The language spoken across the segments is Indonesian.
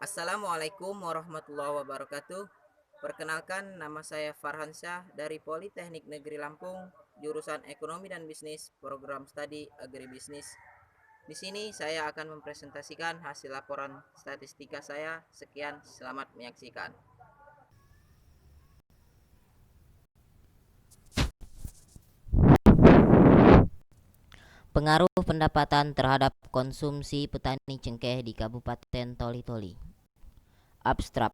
Assalamualaikum warahmatullahi wabarakatuh. Perkenalkan, nama saya Farhansyah dari Politeknik Negeri Lampung, jurusan Ekonomi dan Bisnis, program studi Agribisnis. Di sini saya akan mempresentasikan hasil laporan statistika saya. Sekian, selamat menyaksikan. Pengaruh pendapatan terhadap konsumsi petani cengkeh di Kabupaten Toli-Toli. Abstrak.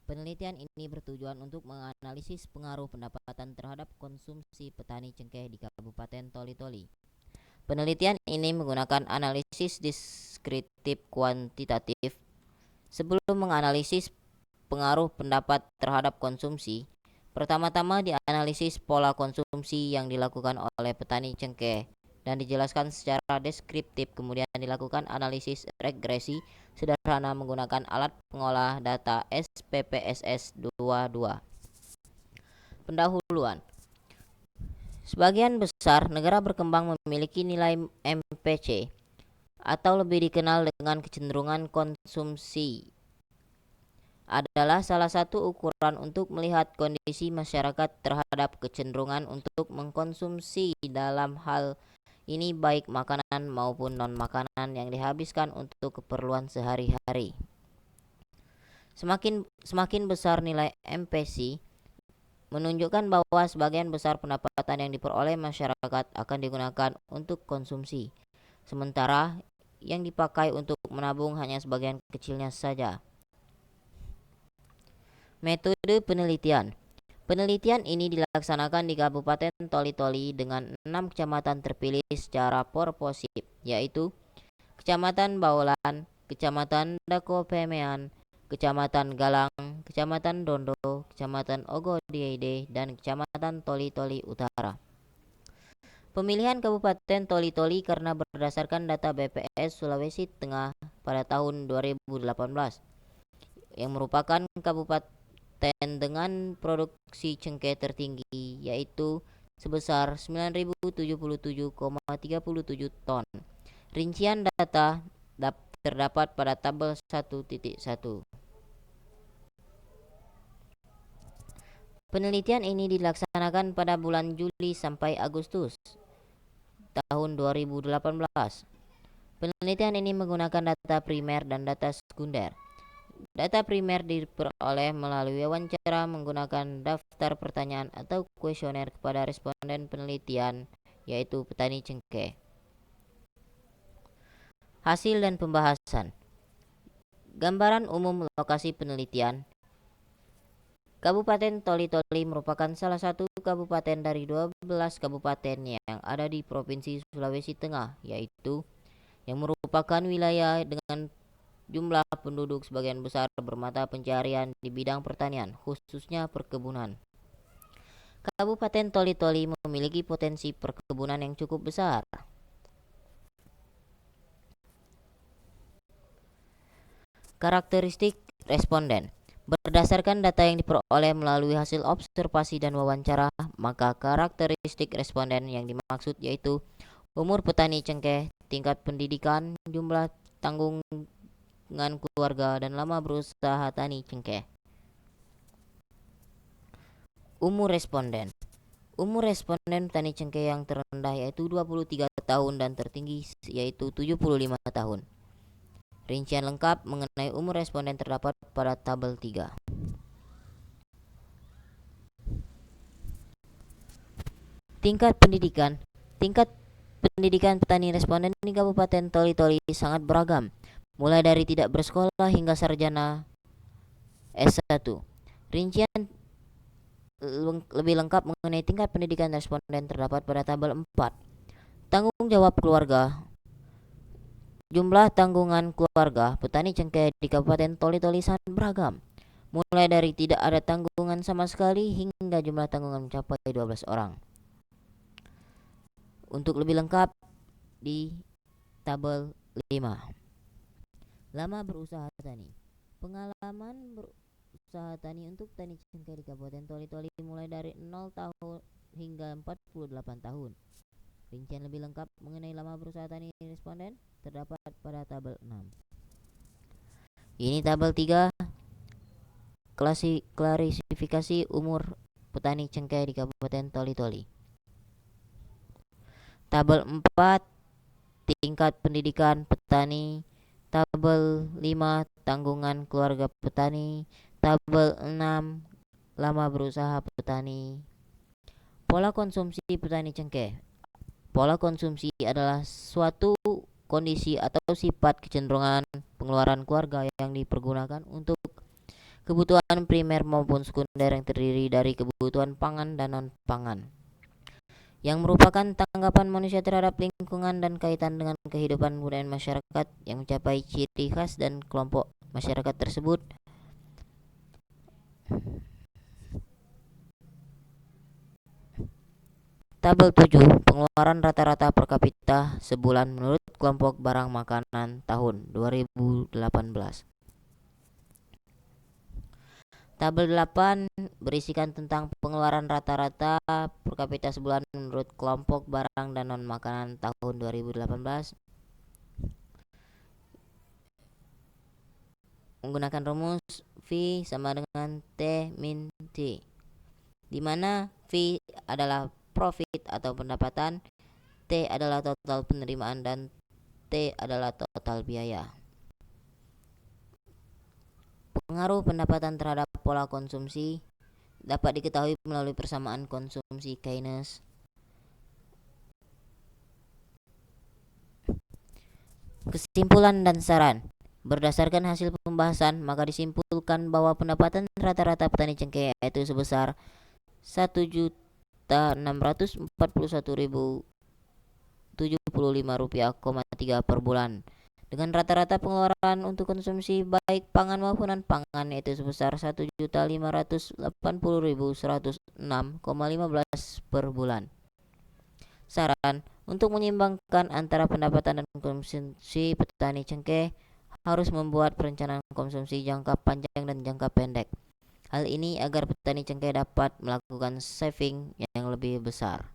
Penelitian ini bertujuan untuk menganalisis pengaruh pendapatan terhadap konsumsi petani cengkeh di Kabupaten Toli-Toli. Penelitian ini menggunakan analisis deskriptif kuantitatif. Sebelum menganalisis pengaruh pendapat terhadap konsumsi, pertama-tama dianalisis pola konsumsi yang dilakukan oleh petani cengkeh dan dijelaskan secara deskriptif. Kemudian dilakukan analisis regresi sederhana menggunakan alat pengolah data SPPSS 22. Pendahuluan. Sebagian besar negara berkembang memiliki nilai MPC atau lebih dikenal dengan kecenderungan konsumsi adalah salah satu ukuran untuk melihat kondisi masyarakat terhadap kecenderungan untuk mengkonsumsi. Dalam hal ini baik makanan maupun non-makanan yang dihabiskan untuk keperluan sehari-hari. Semakin besar nilai MPC menunjukkan bahwa sebagian besar pendapatan yang diperoleh masyarakat akan digunakan untuk konsumsi, sementara yang dipakai untuk menabung hanya sebagian kecilnya saja. Metode penelitian. Penelitian ini dilaksanakan di Kabupaten Toli-Toli dengan 6 kecamatan terpilih secara proportif, yaitu Kecamatan Baulan, Kecamatan Dakopemean, Kecamatan Galang, Kecamatan Dondo, Kecamatan Ogodiede, dan Kecamatan Toli-Toli Utara. Pemilihan Kabupaten Toli-Toli karena berdasarkan data BPS Sulawesi Tengah pada tahun 2018, yang merupakan kabupaten dengan produksi cengkeh tertinggi, yaitu sebesar 9.077,37 ton. Rincian data terdapat pada tabel 1.1. Penelitian ini dilaksanakan pada bulan Juli sampai Agustus tahun 2018. Penelitian ini menggunakan data primer dan data sekunder. Data primer diperoleh melalui wawancara menggunakan daftar pertanyaan atau kuesioner kepada responden penelitian, yaitu petani cengkeh. Hasil dan pembahasan. Gambaran umum lokasi penelitian. Kabupaten Toli-Toli merupakan salah satu kabupaten dari 12 kabupaten yang ada di Provinsi Sulawesi Tengah, yaitu yang merupakan wilayah dengan jumlah penduduk sebagian besar bermata pencarian di bidang pertanian, khususnya perkebunan. Kabupaten Toli-Toli memiliki potensi perkebunan yang cukup besar. Karakteristik responden. Berdasarkan data yang diperoleh melalui hasil observasi dan wawancara, maka karakteristik responden yang dimaksud yaitu umur petani cengkeh, tingkat pendidikan, jumlah tanggungan keluarga, dan lama berusaha tani cengkeh. Umur responden. Umur responden petani cengkeh yang terendah yaitu 23 tahun dan tertinggi yaitu 75 tahun. Rincian lengkap mengenai umur responden terdapat pada tabel 3. Tingkat pendidikan. Tingkat pendidikan petani responden di Kabupaten Toli-Toli sangat beragam, mulai dari tidak bersekolah hingga sarjana S1. Rincian lebih lengkap mengenai tingkat pendidikan responden terdapat pada tabel 4. Tanggung jawab keluarga. Jumlah tanggungan keluarga petani cengkeh di Kabupaten Toli-Toli sangat beragam, mulai dari tidak ada tanggungan sama sekali hingga jumlah tanggungan mencapai 12 orang. Untuk lebih lengkap di tabel 5. Lama berusaha tani. Pengalaman berusaha tani untuk petani cengkeh di Kabupaten Toli-Toli mulai dari 0 tahun hingga 48 tahun. Rincian lebih lengkap mengenai lama berusaha tani responden terdapat pada tabel 6. Ini tabel 3 klasifikasi umur petani cengkeh di Kabupaten Toli-Toli. Tabel 4 tingkat pendidikan petani. Tabel 5 tanggungan keluarga petani. Tabel 6 lama berusaha petani. Pola konsumsi petani cengkeh. Pola konsumsi adalah suatu kondisi atau sifat kecenderungan pengeluaran keluarga yang dipergunakan untuk kebutuhan primer maupun sekunder yang terdiri dari kebutuhan pangan dan non-pangan, yang merupakan tanggapan manusia terhadap lingkungan dan kaitan dengan kehidupan budaya masyarakat yang mencapai ciri khas dan kelompok masyarakat tersebut. Tabel 7 pengeluaran rata-rata per kapita sebulan menurut kelompok barang makanan tahun 2018. Tabel 8 berisikan tentang pengeluaran rata-rata per kapita sebulan menurut kelompok barang dan non-makanan tahun 2018 menggunakan rumus V sama dengan T min T, di mana V adalah profit atau pendapatan, T adalah total penerimaan, dan T adalah total biaya. Pengaruh pendapatan terhadap pola konsumsi dapat diketahui melalui persamaan konsumsi Keynes. Kesimpulan dan saran. Berdasarkan hasil pembahasan, maka disimpulkan bahwa pendapatan rata-rata petani cengkeh yaitu sebesar 1.641.075 rupiah, 3 per bulan, dengan rata-rata pengeluaran untuk konsumsi baik pangan maupun non-pangan yaitu sebesar 1.581.106,15 per bulan. Saran, untuk menyeimbangkan antara pendapatan dan konsumsi petani cengkeh harus membuat perencanaan konsumsi jangka panjang dan jangka pendek. Hal ini agar petani cengkeh dapat melakukan saving yang lebih besar.